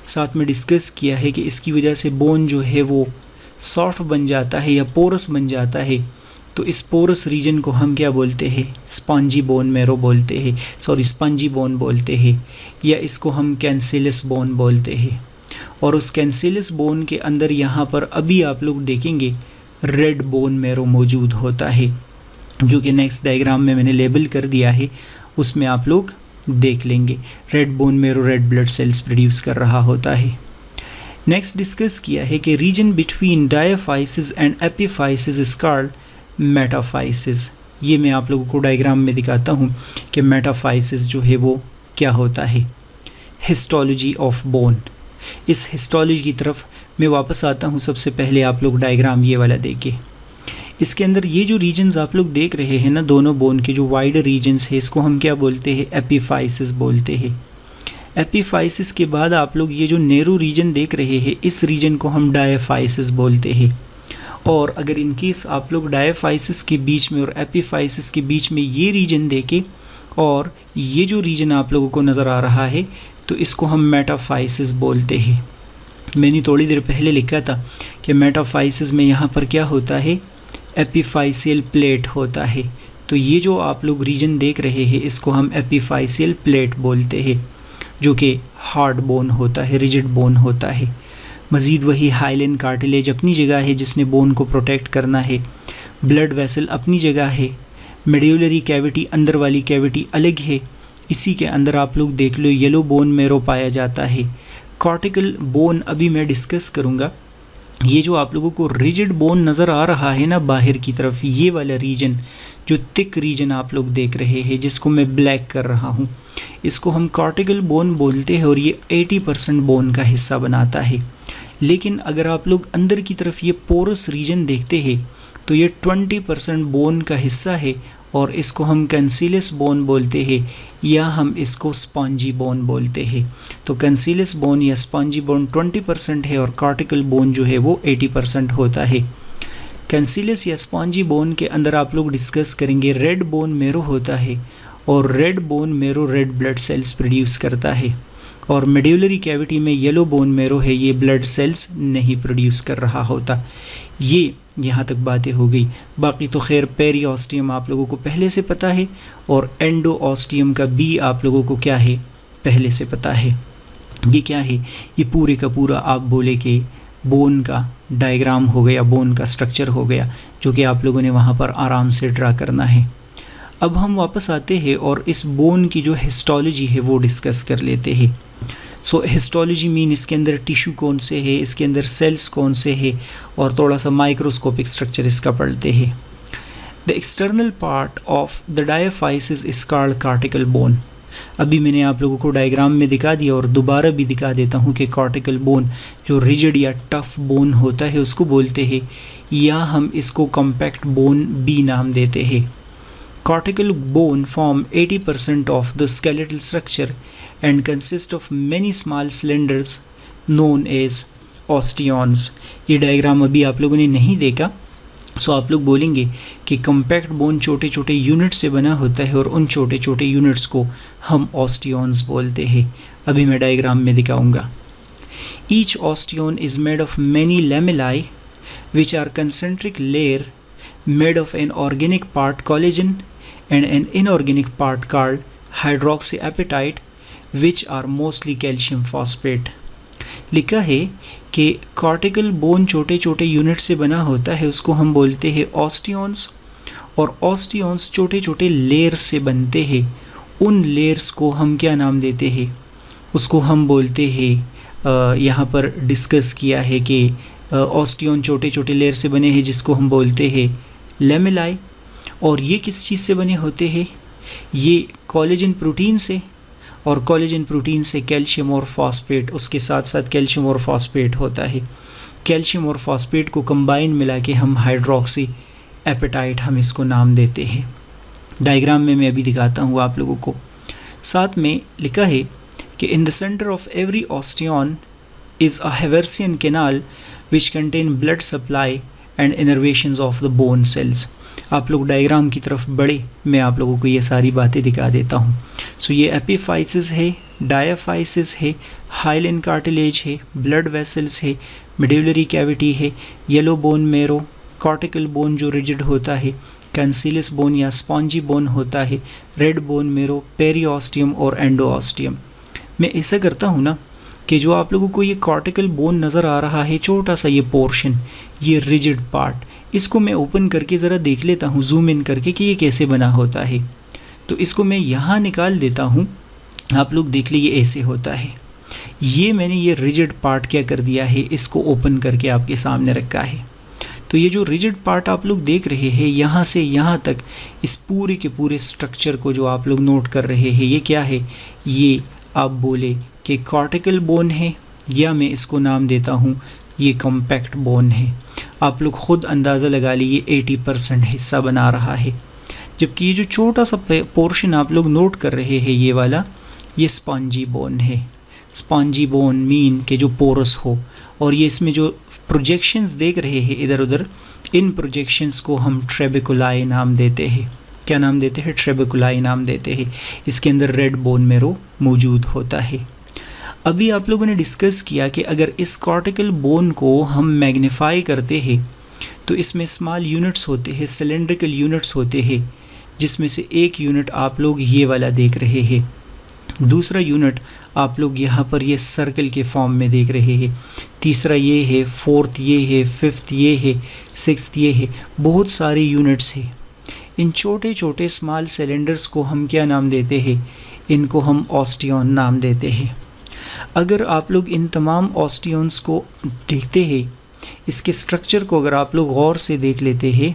साथ में डिस्कस किया है कि इसकी वजह से बोन जो है वो सॉफ्ट बन जाता है या पोरस बन जाता है, तो इस पोरस रीजन को हम क्या बोलते हैं, स्पंजी बोन मेरो बोलते हैं, स्पंजी बोन बोलते हैं, या इसको हम कैंसिलस बोन बोलते हैं। और उस कैंसिलस बोन के अंदर यहाँ पर अभी आप लोग देखेंगे रेड बोन मेरो मौजूद होता है, जो कि नेक्स्ट डायग्राम में मैंने लेबल कर दिया है, उसमें आप लोग देख लेंगे। रेड बोन मेरो रेड ब्लड सेल्स प्रोड्यूस कर रहा होता है। नेक्स्ट डिस्कस किया है कि region between diaphysis and epiphysis is called metaphysis. ये मैं आप लोगों को डायग्राम में दिखाता हूँ कि मेटाफाइसिस जो है वो क्या होता है। हिस्टोलॉजी ऑफ बोन, इस हिस्टोलॉजी की तरफ मैं वापस आता हूँ। सबसे पहले आप लोग डायग्राम ये वाला देखिए। इसके अंदर ये जो रीजन्स आप लोग देख रहे हैं ना, दोनों बोन के जो वाइडर रीजन्स है इसको हम क्या बोलते हैं, एपिफाइसिस बोलते हैं। एपिफाइसिस के बाद आप लोग ये जो नैरो रीजन देख रहे हैं इस रीजन को हम डायाफाइसिस बोलते हैं। और अगर इन केस आप लोग डायाफाइसिस के बीच में और एपिफाइसिस के बीच में ये रीजन देखें और ये जो रीजन आप लोगों को नज़र आ रहा है तो इसको हम मेटाफाइसिस बोलते हैं। मैंने थोड़ी देर पहले लिखा था कि मेटाफाइसिस में यहाँ पर क्या होता है, एपिफाइसियल प्लेट होता है। तो ये जो आप लोग रीजन देख रहे हैं इसको हम एपिफाइसियल प्लेट बोलते हैं, जो कि हार्ड बोन होता है, रिजिड बोन होता है। मज़ीद वही हाइलिन कार्टिलेज अपनी जगह है जिसने बोन को प्रोटेक्ट करना है, ब्लड वेसल अपनी जगह है, मेड्यूलरी कैविटी अंदर वाली कैविटी अलग है। इसी के अंदर आप लोग देख लो येलो बोन मेरो पाया जाता है। कॉर्टिकल बोन अभी मैं डिस्कस करूँगा। ये जो आप लोगों को रिजिड बोन नज़र आ रहा है ना बाहर की तरफ, ये वाला रीजन जो थिक रीजन आप लोग देख रहे हैं जिसको मैं ब्लैक कर रहा हूँ, इसको हम कॉर्टिकल बोन बोलते हैं और ये 80% बोन का हिस्सा बनाता है। लेकिन अगर आप लोग अंदर की तरफ ये पोरस रीजन देखते हैं तो ये 20% बोन का हिस्सा है और इसको हम कैंसिलस बोन बोलते हैं या हम इसको स्पॉन्जी बोन बोलते हैं। तो कैंसिलस बोन या स्पॉन्जी बोन 20% है और कॉर्टिकल बोन जो है वो 80% होता है। कैंसिलस या स्पॉन्जी बोन के अंदर आप लोग डिस्कस करेंगे रेड बोन मेरो होता है और रेड बोन मेरो रेड ब्लड सेल्स प्रोड्यूस करता है और मेड्यूलरी कैविटी में येलो बोन मेरो है, ये ब्लड सेल्स नहीं प्रोड्यूस कर रहा होता। ये यहाँ तक बातें हो गई। बाकी तो खैर पेरियोस्टियम आप लोगों को पहले से पता है और एंडोऑस्टियम का भी आप लोगों को क्या है, पहले से पता है। ये क्या है, ये पूरे का पूरा आप बोले कि बोन का डायग्राम हो गया, बोन का स्ट्रक्चर हो गया, जो कि आप लोगों ने वहाँ पर आराम से ड्रा करना है। अब हम वापस आते हैं और इस बोन की जो हिस्टोलॉजी है वो डिस्कस कर लेते हैं। सो हिस्टोलॉजी मीन इसके अंदर टिश्यू कौन से है, इसके अंदर सेल्स कौन से है और थोड़ा सा माइक्रोस्कोपिक स्ट्रक्चर इसका पढ़ते हैं। The external part of the diaphysis is called cortical bone. अभी मैंने आप लोगों को डायग्राम में दिखा दिया और दोबारा भी दिखा देता हूँ कि कॉर्टिकल बोन जो रिजिड या टफ बोन होता है उसको बोलते हैं, या हम इसको कॉम्पैक्ट बोन भी नाम देते हैं। Cortical bone form 80% of the skeletal structure and consist of many small cylinders known as osteons। ये डायग्राम अभी आप लोगों ने नहीं देखा, सो आप लोग बोलेंगे कि कॉम्पैक्ट बोन छोटे छोटे यूनिट से बना होता है और उन छोटे छोटे यूनिट्स को हम ऑस्टियोन्स बोलते हैं। अभी मैं डायग्राम में दिखाऊंगा। Each osteon is made of many lamellae which are concentric layer made of an organic part collagen and an inorganic part called hydroxyapatite which are mostly calcium phosphate। लिखा है कि कॉर्टिकल बोन छोटे छोटे unit से बना होता है, उसको हम बोलते हैं ऑस्टियोन्स, और ऑस्टियोन्स छोटे छोटे लेयर्स से बनते हैं। उन लेयर्स को हम क्या नाम देते हैं, उसको हम बोलते हैं, यहाँ पर डिस्कस किया है कि ऑस्टियोन छोटे छोटे लेयर से बने हैं जिसको हम बोलते हैं लेमेलाई। और ये किस चीज़ से बने होते हैं, ये कोलेजन प्रोटीन से, और कोलेजन प्रोटीन से कैल्शियम और फॉस्फेट, उसके साथ साथ कैल्शियम और फॉस्फेट होता है। कैल्शियम और फॉस्फेट को कंबाइन मिला के हम हाइड्रोक्सी एपेटाइट हम इसको नाम देते हैं। डायग्राम में मैं अभी दिखाता हूँ आप लोगों को। साथ में लिखा है कि in the centre of every osteon is a Haversian canal which contain blood supply and innervations of the bone cells. आप लोग डायग्राम की तरफ बढ़े, मैं आप लोगों को ये सारी बातें दिखा देता हूँ। सो ये एपिफाइसिस है, डायाफाइसिस है, हाइलिन कार्टिलेज है, ब्लड वेसल्स है, मेडुलरी कैविटी है, yellow bone marrow, cortical bone जो रिजिड होता है, कैंसिलस बोन या स्पॉन्जी बोन होता है, रेड बोन मेरो, पेरियोस्टियम और एंडोऑस्टियम। मैं ऐसा करता हूँ ना कि जो आप लोगों को ये कॉर्टिकल बोन नज़र आ रहा है, छोटा सा ये पोर्शन, ये रिजिड पार्ट, इसको मैं ओपन करके ज़रा देख लेता हूँ जूम इन करके कि ये कैसे बना होता है। तो इसको मैं यहाँ निकाल देता हूँ, आप लोग देख लीजिए ऐसे होता है। ये मैंने ये रिजिड पार्ट क्या कर दिया है, इसको ओपन करके आपके सामने रखा है। तो ये जो रिजिड पार्ट आप लोग देख रहे हैं, यहाँ से यहाँ तक इस पूरे के पूरे स्ट्रक्चर को जो आप लोग नोट कर रहे हैं, ये क्या है, ये आप बोले कि कॉर्टिकल बोन है, या मैं इसको नाम देता हूँ ये कॉम्पैक्ट बोन है। आप लोग ख़ुद अंदाज़ा लगा लीजिए 80% हिस्सा बना रहा है। जबकि ये जो छोटा सा पोर्शन आप लोग नोट कर रहे हैं, ये वाला, ये स्पॉन्जी बोन है। स्पॉन्जी बोन मीन के जो पोरस हो, और ये इसमें जो प्रोजेक्शंस देख रहे हैं इधर उधर, इन प्रोजेक्शंस को हम ट्रेबेकुलाई नाम देते हैं। क्या नाम देते हैं, ट्रेबेकुलाई नाम देते हैं। इसके अंदर रेड बोन मेरो मौजूद होता है। अभी आप लोगों ने डिस्कस किया कि अगर इस कॉर्टिकल बोन को हम मैग्नीफाई करते हैं तो इसमें स्मॉल यूनिट्स होते हैं, सिलेंड्रिकल यूनिट्स होते हैं, जिसमें से एक यूनिट आप लोग ये वाला देख रहे हैं, दूसरा यूनिट आप लोग यहाँ पर ये सर्कल के फॉर्म में देख रहे हैं, तीसरा ये है, फोर्थ ये है, फिफ्थ ये है, सिक्स्थ ये है, बहुत सारे यूनिट्स हैं। इन छोटे छोटे स्मॉल सिलेंडर्स को हम क्या नाम देते हैं, इनको हम ऑस्टियोन नाम देते हैं। अगर आप लोग इन तमाम ऑस्टियोन्स को देखते हैं, इसके स्ट्रक्चर को अगर आप लोग गौर से देख लेते हैं,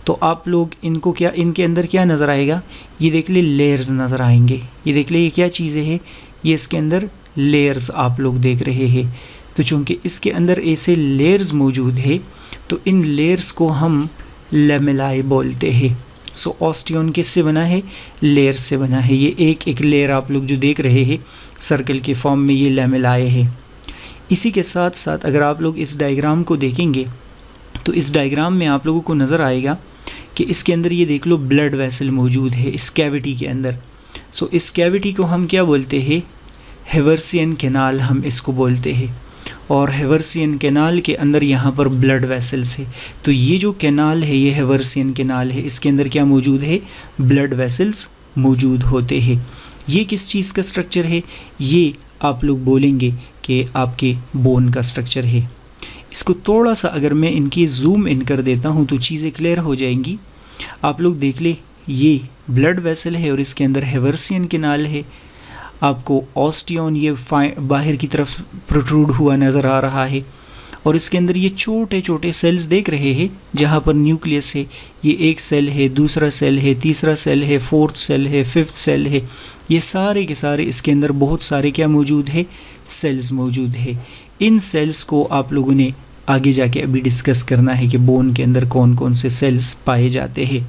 तो आप लोग इनको क्या, इनके अंदर क्या नज़र आएगा, ये देख ले लेयर्स नज़र आएंगे। ये देख ले ये क्या चीज़ें हैं, ये इसके अंदर लेयर्स आप लोग देख रहे हैं। तो चूँकि इसके अंदर ऐसे लेयर्स मौजूद है, तो इन लेयर्स को हम लेमेलाई बोलते हैं। सो ऑस्टियोन किससे बना है, लेयर से बना है। ये एक एक लेयर आप लोग जो देख रहे हैं सर्कल के फॉर्म में, ये लेमेलाई है। इसी के साथ साथ अगर आप लोग इस डायग्राम को देखेंगे तो इस डायग्राम में आप लोगों को नज़र आएगा कि इसके अंदर ये देख लो ब्लड वेसल मौजूद है इस कैविटी के अंदर। सो इस कैविटी को हम क्या बोलते हैं, हेवर्सियन कैनाल हम इसको बोलते हैं। और हेवर्सियन कैनाल के अंदर यहाँ पर ब्लड वेसल्स है। तो ये जो कैनाल है ये हेवर्सियन कैनाल है, इसके अंदर क्या मौजूद है, ब्लड वेसल्स मौजूद होते हैं। ये किस चीज़ का स्ट्रक्चर है, ये आप लोग बोलेंगे कि आपके बोन का स्ट्रक्चर है। इसको थोड़ा सा अगर मैं इनकी जूम इन कर देता हूँ तो चीज़ें क्लियर हो जाएंगी। आप लोग देख ले, ये ब्लड वेसल है और इसके अंदर हेवर्सियन कैनाल है। आपको ऑस्टियोन ये बाहर की तरफ प्रोट्रूड हुआ नज़र आ रहा है, और इसके अंदर ये छोटे छोटे सेल्स देख रहे हैं जहाँ पर न्यूक्लियस है। ये एक सेल है, दूसरा सेल है, तीसरा सेल है, फोर्थ सेल है, फिफ्थ सेल है। ये सारे के सारे इसके अंदर बहुत सारे क्या मौजूद है, सेल्स मौजूद है। इन सेल्स को आप लोगों ने आगे जाके अभी डिस्कस करना है कि बोन के अंदर कौन कौन से सेल्स पाए जाते हैं।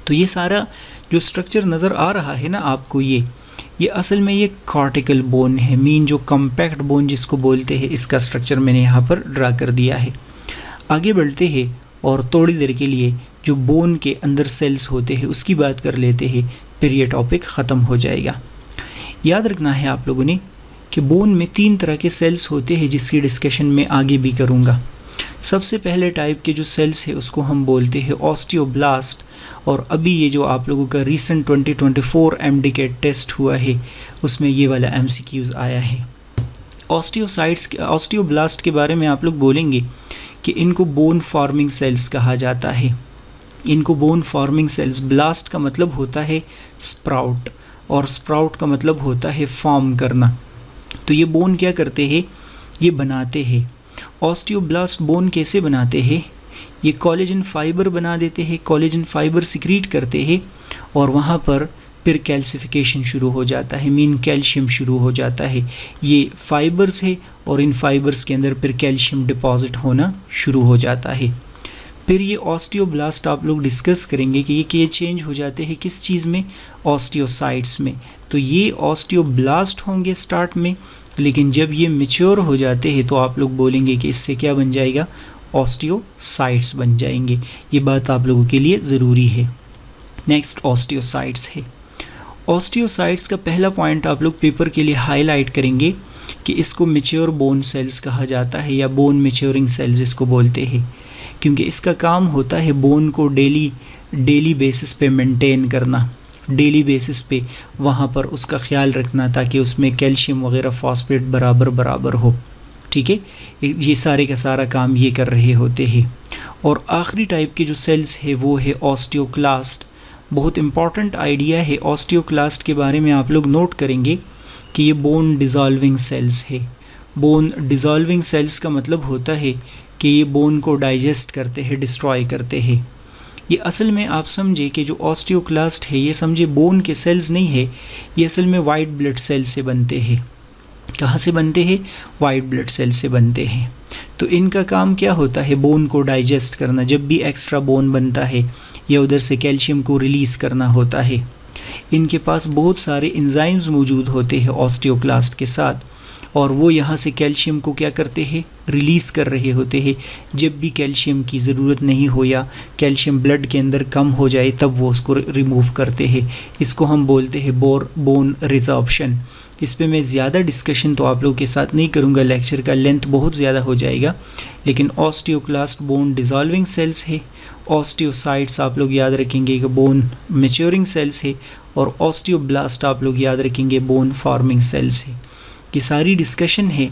तो ये सारा जो स्ट्रक्चर नज़र आ रहा है ना आपको, ये असल में ये कॉर्टिकल बोन है, मीन जो कॉम्पैक्ट बोन जिसको बोलते हैं, इसका स्ट्रक्चर मैंने यहाँ पर ड्रा कर दिया है। आगे बढ़ते हैं और थोड़ी देर के लिए जो बोन के अंदर सेल्स होते हैं उसकी बात कर लेते हैं, फिर ये टॉपिक ख़त्म हो जाएगा। याद रखना है आप लोगों ने कि बोन में 3 तरह के सेल्स होते हैं जिसकी डिस्कशन मैं आगे भी करूँगा। सबसे पहले टाइप के जो सेल्स है उसको हम बोलते हैं ऑस्टियोब्लास्ट, और अभी ये जो आप लोगों का रीसेंट 2024 एमडीकेट टेस्ट हुआ है उसमें ये वाला एमसीक्यूज़ आया है। ऑस्टियोब्लास्ट के बारे में आप लोग बोलेंगे कि इनको बोन फॉर्मिंग सेल्स कहा जाता है। इनको बोन फॉर्मिंग सेल्स, ब्लास्ट का मतलब होता है स्प्राउट और स्प्राउट का मतलब होता है फॉर्म करना। तो ये बोन क्या करते हैं, ये बनाते हैं। ऑस्टियोब्लास्ट बोन कैसे बनाते हैं, ये कोलेजन फाइबर बना देते हैं, कोलेजन फाइबर सिक्रीट करते हैं और वहाँ पर फिर कैल्सिफिकेशन शुरू हो जाता है, मीन कैल्शियम शुरू हो जाता है। ये फाइबर्स है और इन फाइबर्स के अंदर फिर कैल्शियम डिपॉजिट होना शुरू हो जाता है। फिर ये ऑस्टियोब्लास्ट आप लोग डिस्कस करेंगे कि ये चेंज हो जाते हैं किस चीज़ में, ऑस्टियोसाइट्स में। तो ये ऑस्टियोब्लास्ट होंगे स्टार्ट में, लेकिन जब ये मैच्योर हो जाते हैं तो आप लोग बोलेंगे कि इससे क्या बन जाएगा, ऑस्टियोसाइट्स बन जाएंगे। ये बात आप लोगों के लिए ज़रूरी है। नेक्स्ट ऑस्टियोसाइट्स है। ऑस्टियोसाइट्स का पहला पॉइंट आप लोग पेपर के लिए हाईलाइट करेंगे कि इसको मैच्योर बोन सेल्स कहा जाता है या बोन मैच्योरिंग सेल्स इसको बोलते हैं, क्योंकि इसका काम होता है बोन को डेली बेसिस पे मेंटेन करना, डेली बेसिस पे वहाँ पर उसका ख्याल रखना ताकि उसमें कैल्शियम वगैरह फॉस्फेट बराबर हो। ठीक है, ये सारे का सारा काम ये कर रहे होते हैं। और आखिरी टाइप के जो सेल्स है वो है ऑस्टियोक्लास्ट। बहुत इम्पॉर्टेंट आइडिया है ऑस्टियोक्लास्ट के बारे में, आप लोग नोट करेंगे कि ये बोन डिज़ोल्विंग सेल्स है। बोन डिज़ोल्विंग सेल्स का मतलब होता है कि ये बोन को डाइजेस्ट करते हैं, डिस्ट्रॉय करते हैं। ये असल में आप समझे कि जो ऑस्टियोक्लास्ट है ये समझे बोन के सेल्स नहीं है, ये असल में वाइट ब्लड सेल से बनते हैं। कहाँ से बनते हैं, वाइट ब्लड सेल से बनते हैं। तो इनका काम क्या होता है, बोन को डाइजेस्ट करना। जब भी एक्स्ट्रा बोन बनता है या उधर से कैल्शियम को रिलीज़ करना होता है, इनके पास बहुत सारे एंजाइम्स मौजूद होते हैं ऑस्टियोक्लास्ट के साथ, और वो यहाँ से कैल्शियम को क्या करते हैं, रिलीज़ कर रहे होते हैं। जब भी कैल्शियम की ज़रूरत नहीं हो या कैल्शियम ब्लड के अंदर कम हो जाए तब वो उसको रिमूव करते हैं। इसको हम बोलते हैं बोन रिजॉर्प्शन। इस पे मैं ज़्यादा डिस्कशन तो आप लोगों के साथ नहीं करूँगा, लेक्चर का लेंथ बहुत ज़्यादा हो जाएगा। लेकिन ऑस्टियोक्लास्ट बोन डिज़ोल्विंग सेल्स है, ऑस्टियोसाइट्स आप लोग याद रखेंगे कि बोन मैच्योरिंग सेल्स है, और ऑस्टियोब्लास्ट आप लोग याद रखेंगे बोन फॉर्मिंग सेल्स है। ये सारी डिस्कशन है,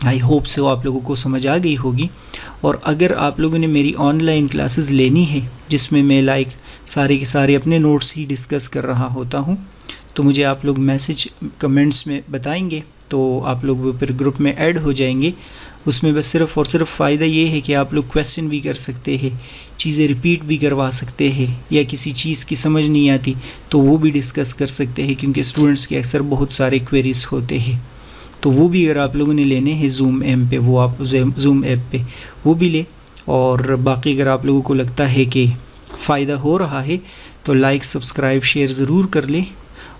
आई होप से आप लोगों को समझ आ गई होगी। और अगर आप लोगों ने मेरी ऑनलाइन क्लासेस लेनी है जिसमें मैं सारे के सारे अपने नोट्स ही डिस्कस कर रहा होता हूँ, तो मुझे आप लोग मैसेज कमेंट्स में बताएंगे तो आप लोग फिर ग्रुप में ऐड हो जाएंगे। उसमें बस सिर्फ़ और सिर्फ फ़ायदा ये है कि आप लोग क्वेश्चन भी कर सकते हैं, चीज़ें रिपीट भी करवा सकते हैं, या किसी चीज़ की समझ नहीं आती तो वो भी डिस्कस कर सकते हैं, क्योंकि स्टूडेंट्स के अक्सर बहुत सारे क्वेरीज होते हैं। तो वो भी अगर आप लोगों ने लेने हैं जूम ऐप पे, वो आप जूम ऐप पे वो भी ले। और बाकी अगर आप लोगों को लगता है कि फ़ायदा हो रहा है तो लाइक सब्सक्राइब शेयर ज़रूर कर ले,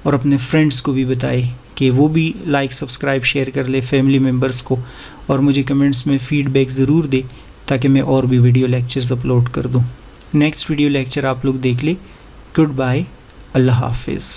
और अपने फ्रेंड्स को भी बताए कि वो भी लाइक सब्सक्राइब शेयर कर ले, फैमिली मेम्बर्स को। और मुझे कमेंट्स में फ़ीडबैक ज़रूर दे ताकि मैं और भी वीडियो लेक्चर्स अपलोड कर दूँ। नेक्स्ट वीडियो लेक्चर आप लोग देख ले। गुड बाय, अल्लाह हाफिज़।